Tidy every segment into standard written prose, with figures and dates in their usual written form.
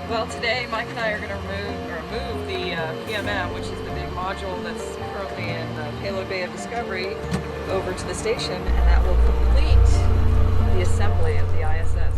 Well, today Mike and I are going to move the PMM, which is the big module that's currently in the payload bay of Discovery, over to the station, and that will complete the assembly of the ISS.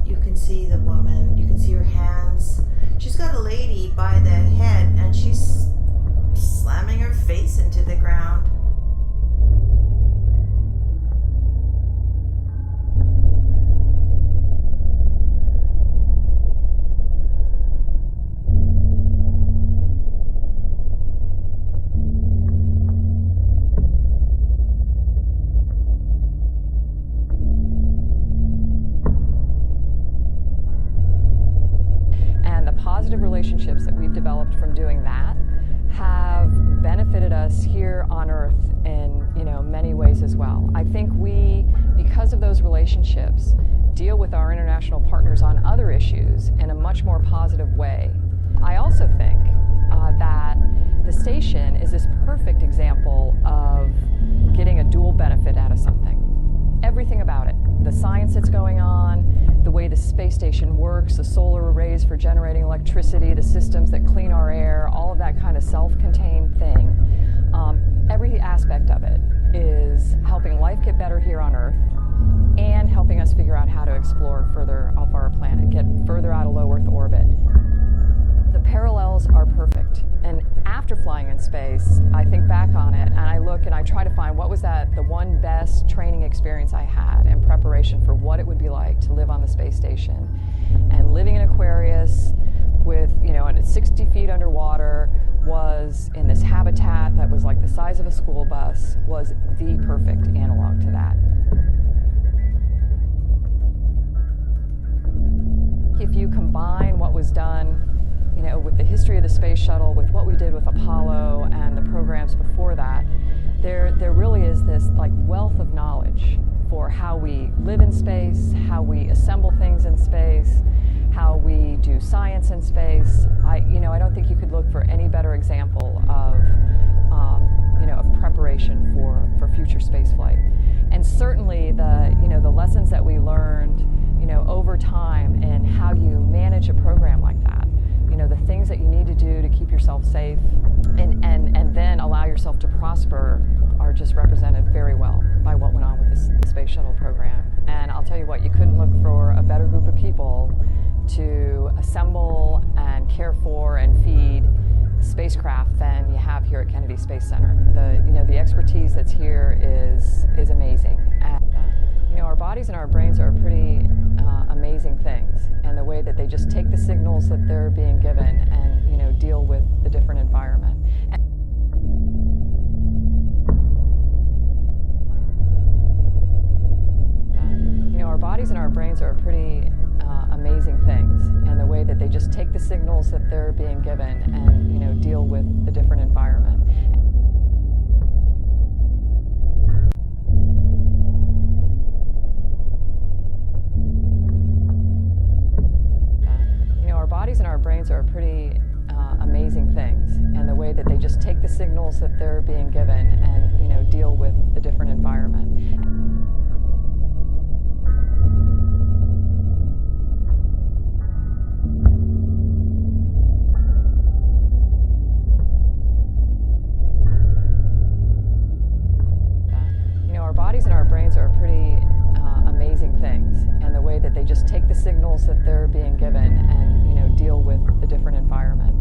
You can see the woman, you can see her hands. She's got a lady by the head and she's slamming her face into the ground. Positive relationships that we've developed from doing that have benefited us here on Earth in many ways as well. I think we, because of those relationships, deal with our international partners on other issues in a much more positive way. I also think that the station is this perfect example of getting a dual benefit out of something. Everything about it, the science that's going on, the way the space station works, the solar arrays for generating electricity, the systems that clean our air, all of that kind of self-contained thing. Every aspect of it is helping life get better here on Earth and helping us figure out how to explore further off our planet, get further out of low Earth orbit. The parallels are perfect. And after flying in space, I think back on it and I look and I try to find what was the one best training experience I had in preparation for what it would be like to live on the space station. And living in Aquarius with, and it's 60 feet underwater, was in this habitat that was like the size of a school bus, was the perfect analog to that. If you combine what was done with the history of the space shuttle, with what we did with Apollo and the programs before that, there really is this wealth of knowledge for how we live in space, how we assemble things in space, how we do science in space. I don't think you could look for any better example of preparation for future space flight. And certainly the lessons that we learned over time and how you manage a program like that. The things that you need to do to keep yourself safe and then allow yourself to prosper are just represented very well by what went on with the Space Shuttle program. And I'll tell you what, you couldn't look for a better group of people to assemble and care for and feed spacecraft than you have here at Kennedy Space Center. The expertise that's here is amazing. And our bodies and our brains are pretty amazing things, and the way that they just take the signals that they're being given and deal with the different environment. bodies and our brains are pretty amazing things, and the way that they just take the signals that they're being given and, you know, deal with the different environment. You know, our bodies and our brains are pretty amazing things, and the way that they just take the signals that they're being given and, you know, deal with the different environment. Our bodies and our brains are pretty amazing things, and the way that they just take the signals that they're being given and, you know, deal with the different environment.